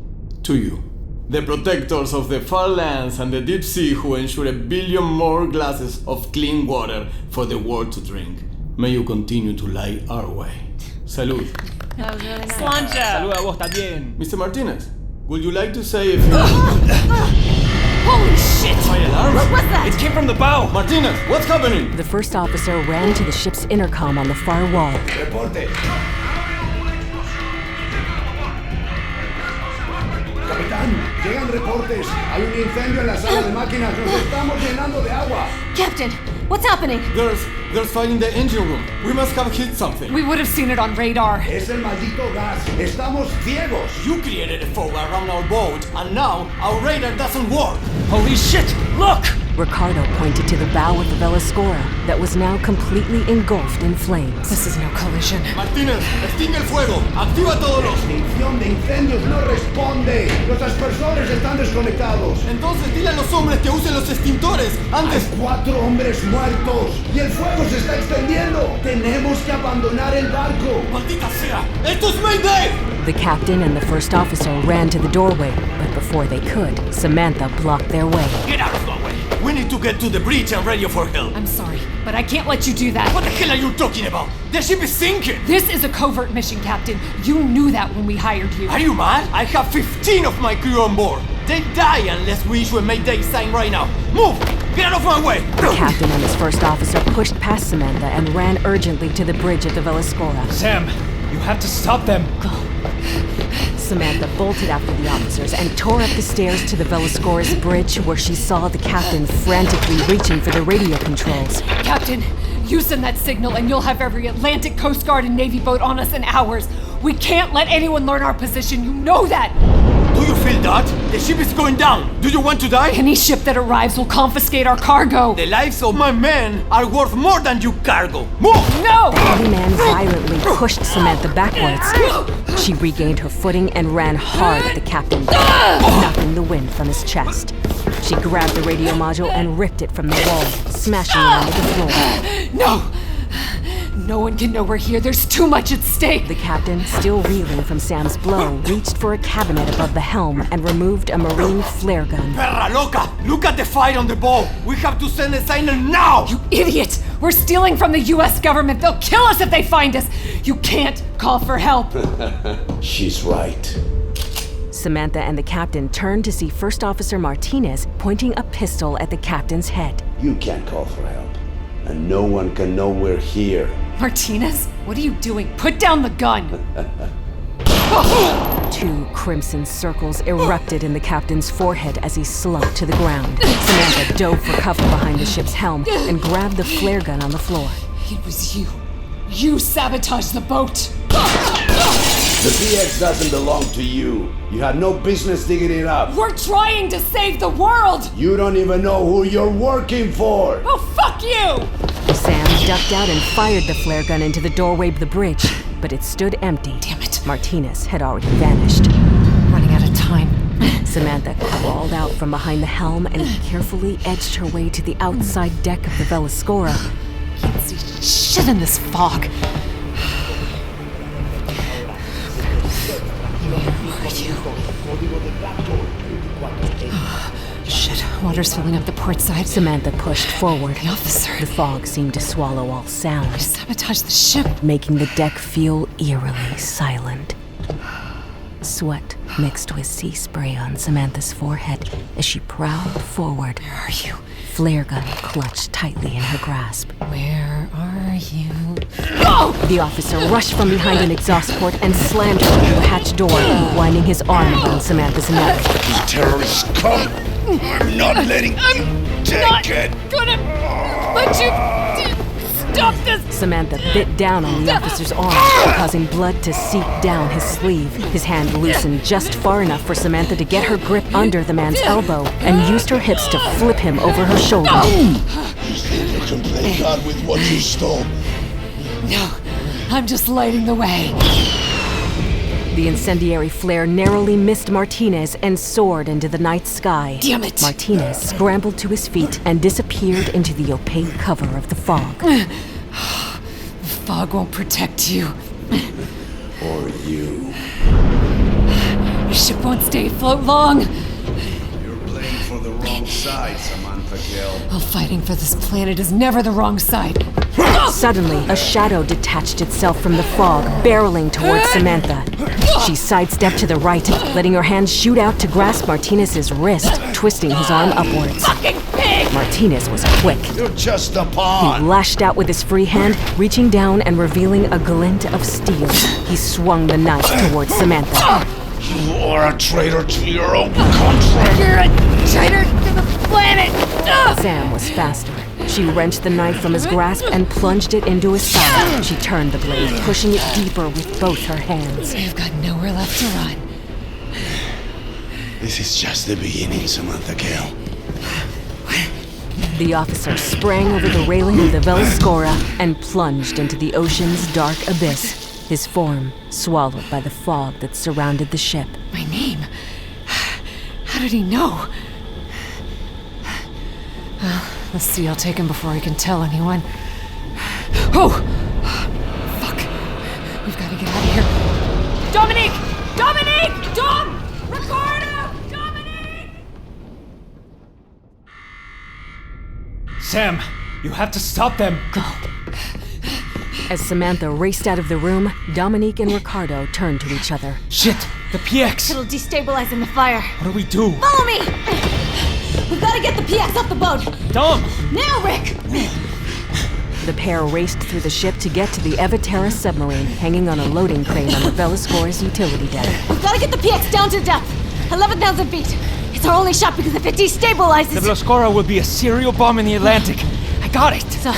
To you, the protectors of the far lands and the deep sea who ensure 1 billion more glasses of clean water for the world to drink. May you continue to light our way. Salud. That was really nice. Sláinte. Salud a vos también. Mr. Martinez, would you like to say a few... Holy shit! Fire alarm? What was that? It came from the bow! Martinez, what's happening? The first officer ran to the ship's intercom on the far wall. Reporte. Capitán, llegan reportes. Hay un incendio en la sala de máquinas. Nos estamos llenando de agua. Captain, what's happening? There's fire in the engine room. We must have hit something. We would have seen it on radar. Es el maldito gas. Estamos ciegos. You created a fog around our boat, and now our radar doesn't work. Holy shit! Look! Ricardo pointed to the bow of the Veloscora that was now completely engulfed in flames. This is no collision. Martínez, extingue el fuego. Activa todos los... Extinción de incendios no responde. Los aspersores están desconectados. Entonces dile a los hombres que usen los extintores antes... Hay 4 hombres muertos y el fuego se está extendiendo. Tenemos que abandonar el barco. ¡Maldita sea! ¡Esto es Mayday! The captain and the first officer ran to the doorway, but before they could, Samantha blocked their way. Get out of my way! We need to get to the bridge and radio for help. I'm sorry, but I can't let you do that. What the hell are you talking about? The ship is sinking! This is a covert mission, Captain. You knew that when we hired you. Are you mad? I have 15 of my crew on board. They die unless we issue a Mayday sign right now. Move! Get out of my way! The captain and his first officer pushed past Samantha and ran urgently to the bridge of the Veloscora. Sam, you have to stop them. Go. Samantha bolted after the officers and tore up the stairs to the Veloscora's bridge, where she saw the captain frantically reaching for the radio controls. Captain, you send that signal and you'll have every Atlantic Coast Guard and Navy boat on us in hours. We can't let anyone learn our position, you know that! Do you feel that? The ship is going down. Do you want to die? Any ship that arrives will confiscate our cargo. The lives of my men are worth more than your cargo. Move! No! The heavy man violently pushed Samantha backwards. She regained her footing and ran hard at the captain, knocking the wind from his chest. She grabbed the radio module and ripped it from the wall, smashing it onto the floor. No! No one can know we're here. There's too much at stake. The captain, still reeling from Sam's blow, reached for a cabinet above the helm and removed a marine flare gun. Perra loca! Look at the fire on the bow! We have to send a signal now! You idiot! We're stealing from the US government. They'll kill us if they find us. You can't call for help. She's right. Samantha and the captain turned to see First Officer Martinez pointing a pistol at the captain's head. You can't call for help, and no one can know we're here. Martinez, what are you doing? Put down the gun! 2 crimson circles erupted in the captain's forehead as he slumped to the ground. Samantha dove for cover behind the ship's helm and grabbed the flare gun on the floor. It was you. You sabotaged the boat! The PX doesn't belong to you. You had no business digging it up. We're trying to save the world! You don't even know who you're working for! Oh, fuck you! Sam ducked out and fired the flare gun into the doorway of the bridge, but it stood empty. Damn it. Martinez had already vanished. Running out of time. Samantha crawled out from behind the helm and carefully edged her way to the outside deck of the Veloscora. Can't see shit in this fog. Water's filling up the port side. Samantha pushed forward. The officer. The fog seemed to swallow all sound. I sabotaged the ship. Making the deck feel eerily silent. Sweat mixed with sea spray on Samantha's forehead as she prowled forward. Where are you? Flare gun clutched tightly in her grasp. Where are you? Oh! The officer rushed from behind an exhaust port and slammed her through the hatch door, winding his arm around Samantha's neck. You terrorists, come! I'm not letting you take it! Gonna let you stop this! Samantha bit down on the officer's arm, causing blood to seep down his sleeve. His hand loosened just far enough for Samantha to get her grip under the man's elbow and used her hips to flip him over her shoulder. You think you can play God with what you stole? No, I'm just lighting the way. The incendiary flare narrowly missed Martinez and soared into the night sky. Damn it! Martinez scrambled to his feet and disappeared into the opaque cover of the fog. The fog won't protect you. Or you. The ship won't stay afloat long. You're playing for the wrong side, Samantha Kell. Well, fighting for this planet is never the wrong side. Suddenly, a shadow detached itself from the fog, barreling towards Samantha. She sidestepped to the right, letting her hand shoot out to grasp Martinez's wrist, twisting his arm upwards. Fucking pig! Martinez was quick. You're just a He pawn. lashed out with his free hand, reaching down and revealing a glint of steel. He swung the knife towards Samantha. You are a traitor to your own country. You're a traitor to the planet! Sam was faster. She wrenched the knife from his grasp and plunged it into his side. She turned the blade, pushing it deeper with both her hands. You've got nowhere left to run. This is just the beginning, Samantha Kell. The officer sprang over the railing of the Veloscora and plunged into the ocean's dark abyss, his form swallowed by the fog that surrounded the ship. My name? How did he know? Well, let's see, I'll take him before he can tell anyone. Oh! Fuck. We've got to get out of here. Dominique! Dominique! Dom! Ricardo! Dominique! Sam, you have to stop them. Go. As Samantha raced out of the room, Dominique and Ricardo turned to each other. Shit, the PX. It'll destabilize in the fire. What do we do? Follow me! We've got to get the PX off the boat. Dom! Now, Rick! The pair raced through the ship to get to the Evaterra submarine, hanging on a loading crane on the Veloscora's utility deck. We've got to get the PX down to depth. 11,000 feet. It's our only shot because if it destabilizes... The Veloscora will be a serial bomb in the Atlantic. I got it. So,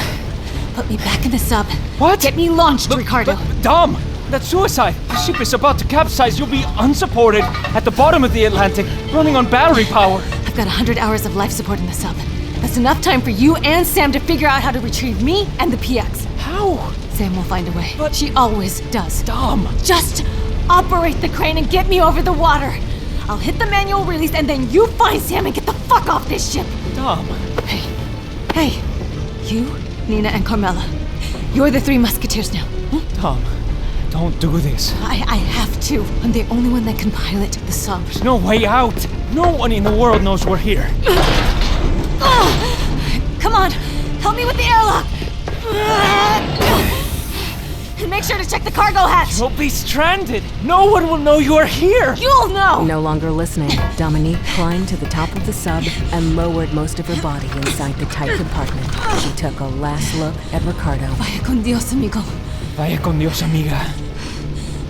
put me back in the sub. What? Get me launched, Ricardo. But, Dom, that's suicide. The ship is about to capsize. You'll be unsupported at the bottom of the Atlantic, running on battery power. I've got 100 hours of life support in the sub. That's enough time for you and Sam to figure out how to retrieve me and the PX. How? Sam will find a way. But she always does. Dom! Just operate the crane and get me over the water. I'll hit the manual release and then you find Sam and get the fuck off this ship. Dom! Hey. You, Nina, and Carmela. You're the three musketeers now. Dom, don't do this. I have to. I'm the only one that can pilot the sub. There's no way out. No one in the world knows we're here. Come on, help me with the airlock. And make sure to check the cargo hatch. You'll be stranded. No one will know you are here. You'll know. No longer listening, Dominique climbed to the top of the sub and lowered most of her body inside the tight compartment. She took a last look at Ricardo. Vaya con Dios, amigo. Vaya con Dios, amiga.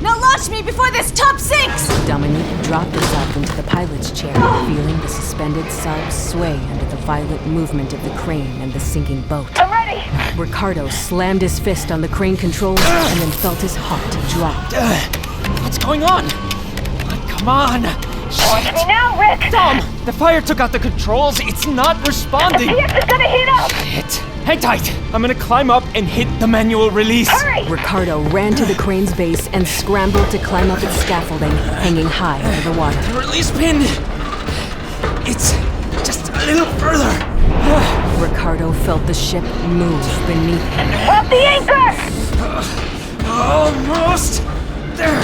Now launch me before this tub sinks! Dominique dropped herself into the pilot's chair, feeling the suspended sub sway under the violent movement of the crane and the sinking boat. I'm ready! Ricardo slammed his fist on the crane controls and then felt his heart drop. What's going on? Come on! Launch me now, Rick! Dom! The fire took out the controls. It's not responding. The PX is gonna heat up! Shit. Hang tight. I'm gonna climb up and hit the manual release. Hurry! Ricardo ran to the crane's base and scrambled to climb up its scaffolding, hanging high over the water. The release pin. It's just a little further. Ricardo felt the ship move beneath him. Drop the anchor! Almost there.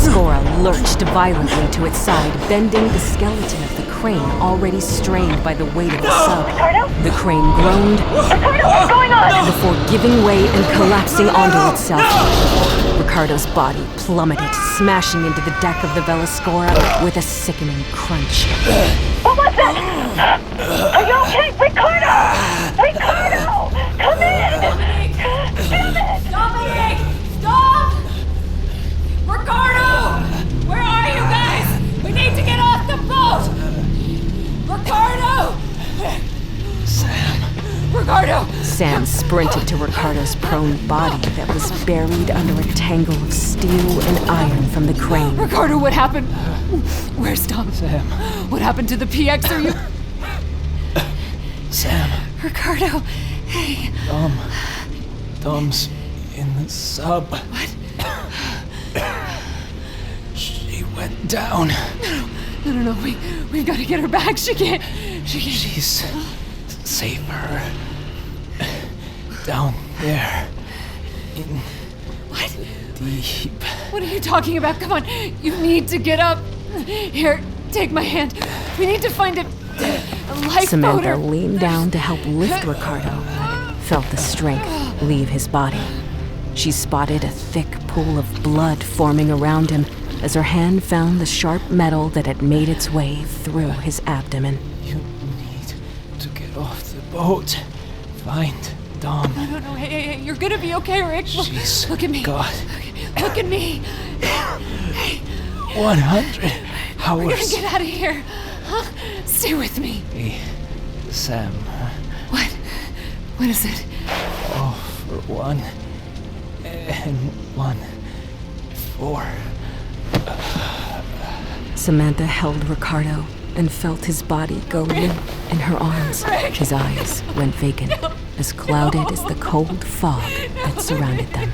The Veloscora lurched violently to its side, bending the skeleton of the crane already strained by the weight of the sub. The crane groaned before giving way and collapsing onto itself. Ricardo's body plummeted, smashing into the deck of the Veloscora with a sickening crunch. What was that? Are you okay? Ricardo! Ricardo! Come in! Damn it! Dominic! Stop! Ricardo! Where are you guys? We need to get off the boat! Ricardo! Sam. Ricardo! Sam sprinted to Ricardo's prone body that was buried under a tangle of steel and iron from the crane. Ricardo, what happened? Where's Dom? Sam. What happened to the PX? Are you... Sam. Ricardo, hey. Dom's in the sub. What? She went down. No. We've got to get her back. She can't. She's safer down there. What? Deep. What are you talking about? Come on. You need to get up. Here, take my hand. We need to find a lifeboat. Samantha leaned down to help lift Ricardo, felt the strength leave his body. She spotted a thick pool of blood forming around him as her hand found the sharp metal that had made its way through his abdomen. You need to get off the boat. Find Dom. No. Hey, you're gonna be okay, Rick. She's Look at me. God. Look at me. Hey. 100 hours. We're gonna get out of here. Huh? Stay with me. Hey, Sam. What? What is it? All for one. And one for... Samantha held Ricardo and felt his body go limp in her arms. His eyes went vacant, as clouded as the cold fog that surrounded them.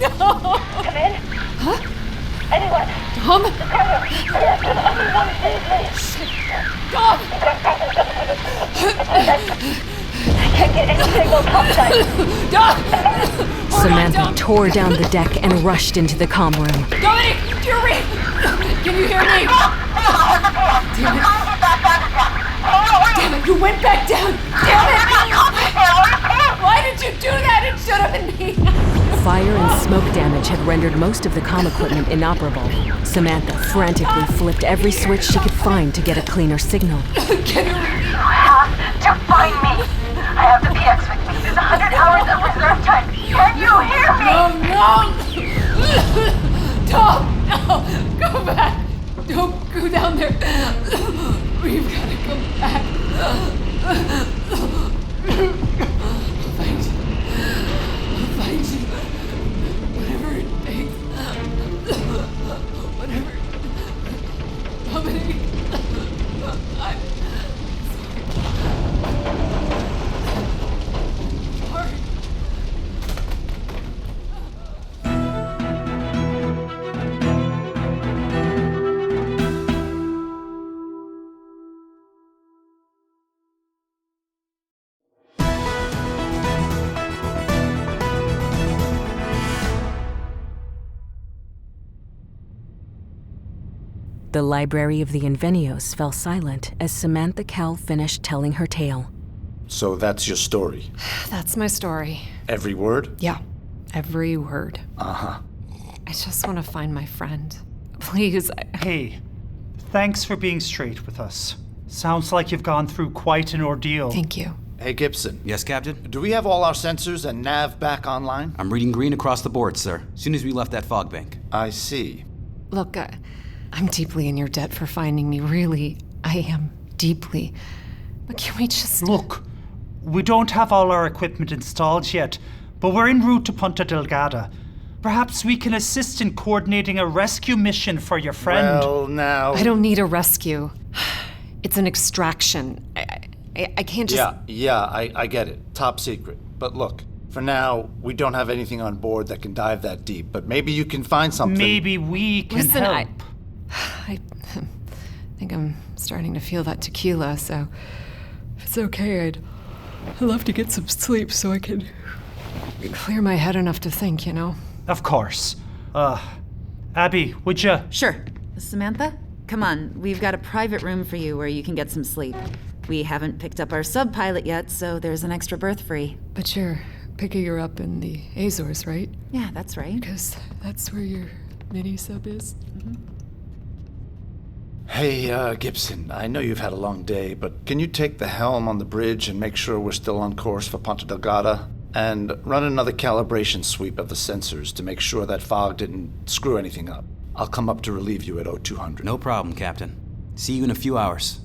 No! Come in. Huh? Anyone? Dom? I can't get any signal topside. Dom! Samantha tore down the deck and rushed into the comm room. Dominic! Fury! Can you hear me? Damn it! You went back down! Damn it! Why did you do that? It should have been me! Fire and smoke damage had rendered most of the comm equipment inoperable. Samantha frantically flipped every switch she could find to get a cleaner signal. You have to find me! I have the PX with me. There's 100 hours of reserve time. Can you hear me? No! Tom! No! Go back! Don't go down there! We've got to come back! I'll find you. Whatever it takes. Whatever. Dominic. I'm sorry. The library of the Invenios fell silent as Samantha Kell finished telling her tale. So that's your story? That's my story. Every word? Yeah, every word. Uh-huh. I just want to find my friend. Please. Hey, thanks for being straight with us. Sounds like you've gone through quite an ordeal. Thank you. Hey, Gibson. Yes, Captain? Do we have all our sensors and nav back online? I'm reading green across the board, sir. As soon as we left that fog bank. I see. Look, I'm deeply in your debt for finding me. Really, I am. Deeply. But can we just... Look, we don't have all our equipment installed yet, but we're en route to Punta Delgada. Perhaps we can assist in coordinating a rescue mission for your friend. Well, now... I don't need a rescue. It's an extraction. I can't just... Yeah, I get it. Top secret. But look, for now, we don't have anything on board that can dive that deep, but maybe you can find something. Maybe we can Listen, help. I think I'm starting to feel that tequila, so if it's okay, I'd love to get some sleep so I can clear my head enough to think, you know? Of course. Abby, would you? Sure. Samantha, come on. We've got a private room for you where you can get some sleep. We haven't picked up our sub-pilot yet, so there's an extra berth free. But you're picking her up in the Azores, right? Yeah, that's right. Because that's where your mini-sub is. Mm-hmm. Hey, Gibson, I know you've had a long day, but can you take the helm on the bridge and make sure we're still on course for Ponta Delgada? And run another calibration sweep of the sensors to make sure that fog didn't screw anything up. I'll come up to relieve you at 0200. No problem, Captain. See you in a few hours.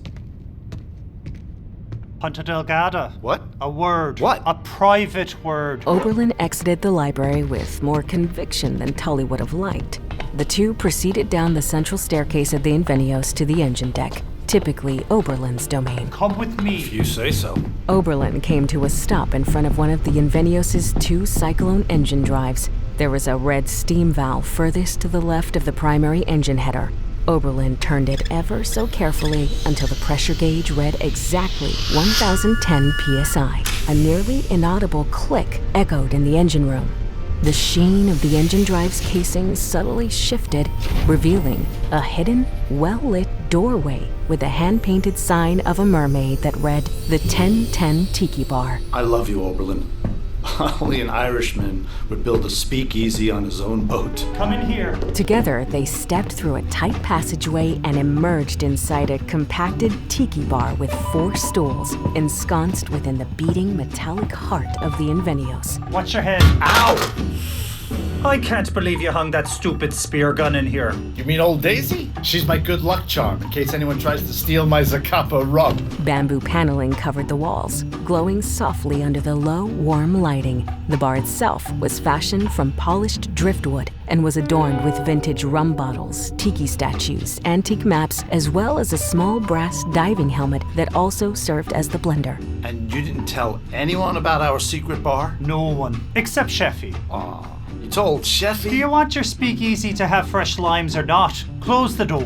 Ponta Delgada. What? A word. What? A private word. Oberlin exited the library with more conviction than Tulley would have liked. The two proceeded down the central staircase of the Invenios to the engine deck, typically Oberlin's domain. Come with me. If you say so. Oberlin came to a stop in front of one of the Invenios' two Cyclone engine drives. There was a red steam valve furthest to the left of the primary engine header. Oberlin turned it ever so carefully until the pressure gauge read exactly 1010 psi. A nearly inaudible click echoed in the engine room. The sheen of the engine drive's casing subtly shifted, revealing a hidden, well-lit doorway with a hand-painted sign of a mermaid that read the 1010 Tiki Bar. I love you, Oberlin. Only an Irishman would build a speakeasy on his own boat. Come in here. Together, they stepped through a tight passageway and emerged inside a compacted tiki bar with 4 stools, ensconced within the beating metallic heart of the Invenios. Watch your head. Ow! I can't believe you hung that stupid spear gun in here. You mean old Daisy? She's my good luck charm in case anyone tries to steal my Zacapa rum. Bamboo paneling covered the walls, glowing softly under the low, warm lighting. The bar itself was fashioned from polished driftwood and was adorned with vintage rum bottles, tiki statues, antique maps, as well as a small brass diving helmet that also served as the blender. And you didn't tell anyone about our secret bar? No one, except Jeffy. Aw, you told Jeffy? Do you want your speakeasy to have fresh limes or not? Close the door.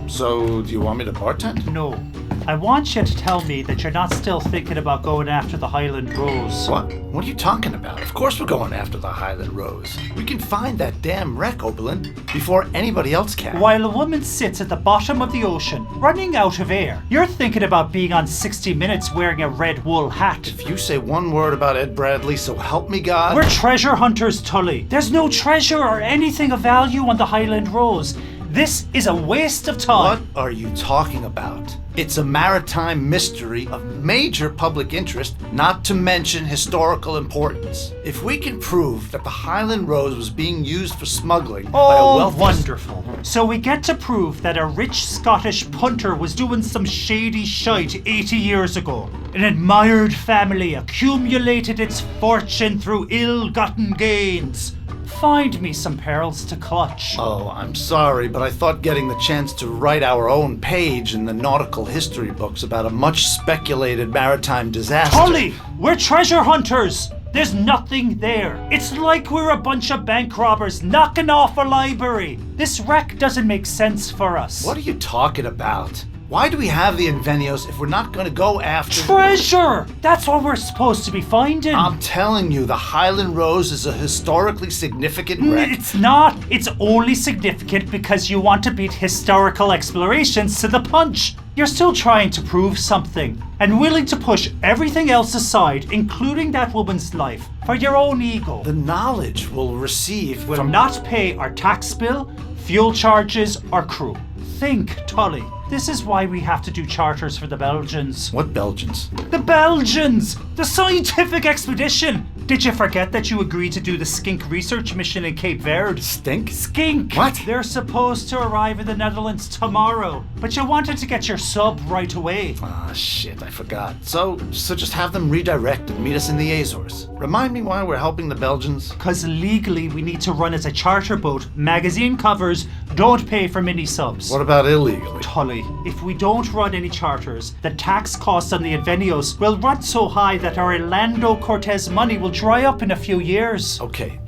So, do you want me to bartend? No. I want you to tell me that you're not still thinking about going after the Highland Rose. What? What are you talking about? Of course we're going after the Highland Rose. We can find that damn wreck, Oberlin, before anybody else can. While a woman sits at the bottom of the ocean, running out of air, you're thinking about being on 60 Minutes wearing a red wool hat. If you say one word about Ed Bradley, so help me God. We're treasure hunters, Tulley. There's no treasure or anything of value on the Highland Rose. This is a waste of time. What are you talking about? It's a maritime mystery of major public interest, not to mention historical importance. If we can prove that the Highland Rose was being used for smuggling by a wealthy... wonderful. So we get to prove that a rich Scottish punter was doing some shady shite 80 years ago. An admired family accumulated its fortune through ill-gotten gains. Find me some pearls to clutch. Oh, I'm sorry, but I thought getting the chance to write our own page in the nautical history books about a much speculated maritime disaster... Tulley, we're treasure hunters! There's nothing there. It's like we're a bunch of bank robbers knocking off a library. This wreck doesn't make sense for us. What are you talking about? Why do we have the Invenios if we're not going to go after... Treasure! That's what we're supposed to be finding. I'm telling you, the Highland Rose is a historically significant wreck. It's not. It's only significant because you want to beat historical explorations to the punch. You're still trying to prove something and willing to push everything else aside, including that woman's life, for your own ego. The knowledge we'll receive will not pay our tax bill, fuel charges, or crew. Think, Tulley. This is why we have to do charters for the Belgians. What Belgians? The Belgians! The scientific expedition! Did you forget that you agreed to do the skink research mission in Cape Verde? Stink? Skink! What? They're supposed to arrive in the Netherlands tomorrow, but you wanted to get your sub right away. Ah, shit, I forgot. So just have them redirect and meet us in the Azores. Remind me why we're helping the Belgians? Because legally we need to run as a charter boat, magazine covers, don't pay for mini-subs. What about illegally? Tulley, if we don't run any charters, the tax costs on the Invenios will run so high that our Orlando Cortez money will dry up in a few years. Okay,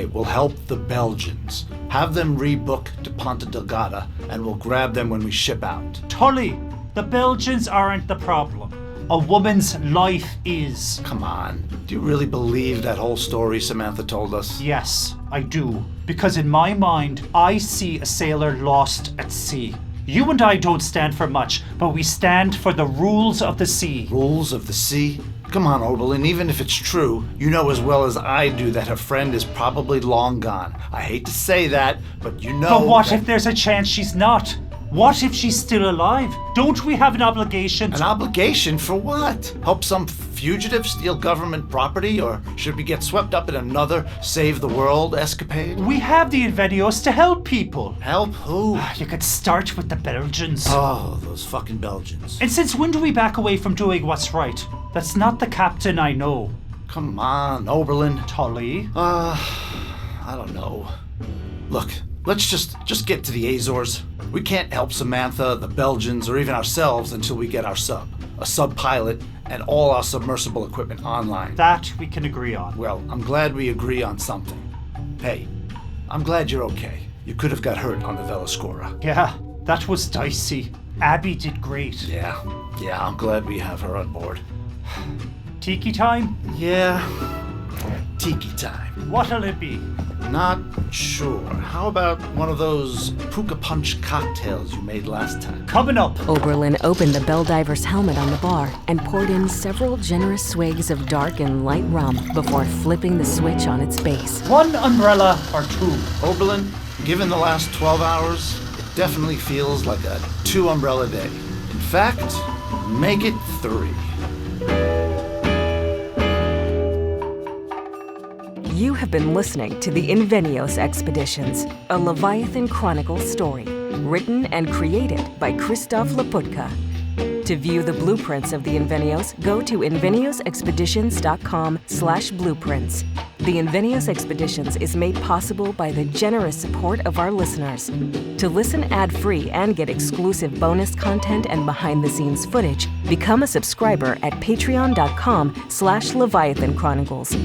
we'll help the Belgians. Have them rebook to Ponta Delgada, and we'll grab them when we ship out. Tulley, the Belgians aren't the problem. A woman's life is. Come on. Do you really believe that whole story Samantha told us? Yes. I do. Because in my mind, I see a sailor lost at sea. You and I don't stand for much, but we stand for the rules of the sea. Rules of the sea? Come on, Oberlin, even if it's true, you know as well as I do that her friend is probably long gone. I hate to say that, but you know. But what if there's a chance she's not? What if she's still alive? Don't we have an obligation? An obligation for what? Help some fugitive steal government property? Or should we get swept up in another save the world escapade? We have the Invenios to help people. Help who? You could start with the Belgians. Oh, those fucking Belgians. And since when do we back away from doing what's right? That's not the captain I know. Come on, Oberlin. Tulley? I don't know. Look, let's just get to the Azores. We can't help Samantha, the Belgians, or even ourselves until we get our sub. A sub pilot, and all our submersible equipment online. That we can agree on. Well, I'm glad we agree on something. Hey, I'm glad you're okay. You could have got hurt on the Veloscora. Yeah, that was dicey. Abby did great. Yeah, I'm glad we have her on board. Tiki time? Yeah, tiki time. What'll it be? Not sure. How about one of those puka punch cocktails you made last time? Coming up! Oberlin opened the Belldiver's helmet on the bar and poured in several generous swigs of dark and light rum before flipping the switch on its base. 1 umbrella or 2? Oberlin, given the last 12 hours, it definitely feels like a 2 umbrella day. In fact, make it 3. You have been listening to the Invenios Expeditions, a Leviathan Chronicles story, written and created by Christof Laputka. To view the blueprints of the Invenios, go to inveniosexpeditions.com/blueprints. The Invenios Expeditions is made possible by the generous support of our listeners. To listen ad-free and get exclusive bonus content and behind-the-scenes footage, become a subscriber at patreon.com/Leviathan Chronicles.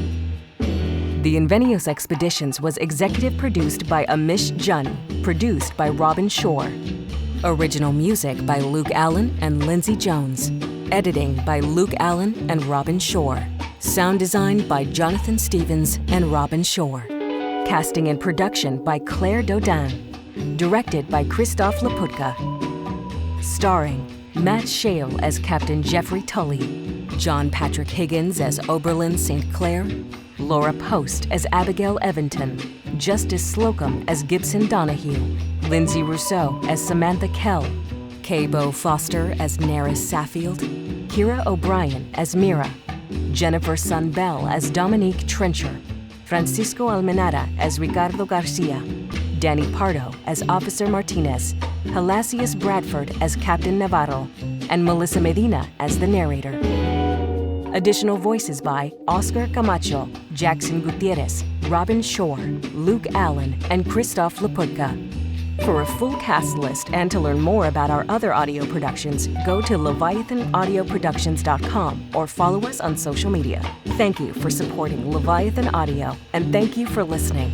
The Invenios Expeditions was executive produced by Amish Jani, produced by Robin Shore. Original music by Luke Allen and Lindsay Jones. Editing by Luke Allen and Robin Shore. Sound design by Jonathon Stevens and Robin Shore. Casting and production by Claire Dodin. Directed by Christof Laputka. Starring Matt Shale as Captain Jeffery Tulley, John Patrick Higgins as Oberlin St. Clair, Laura Post as Abigail Evanton, Justice Slocum as Gibson Donahue, Lindsay Rousseau as Samantha Kell, Kay Bo Foster as Neris Saffield, Kira O'Brien as Mira, Jennifer Sun Bell as Dominique Trencher, Francisco Almenara as Ricardo Garcia, Danny Pardo as Officer Martinez, Halasius Bradford as Captain Navarro, and Melissa Medina as the narrator. Additional voices by Oscar Camacho, Jackson Gutierrez, Robin Shore, Luke Allen, and Christof Laputka. For a full cast list and to learn more about our other audio productions, go to leviathanaudioproductions.com or follow us on social media. Thank you for supporting Leviathan Audio, and thank you for listening.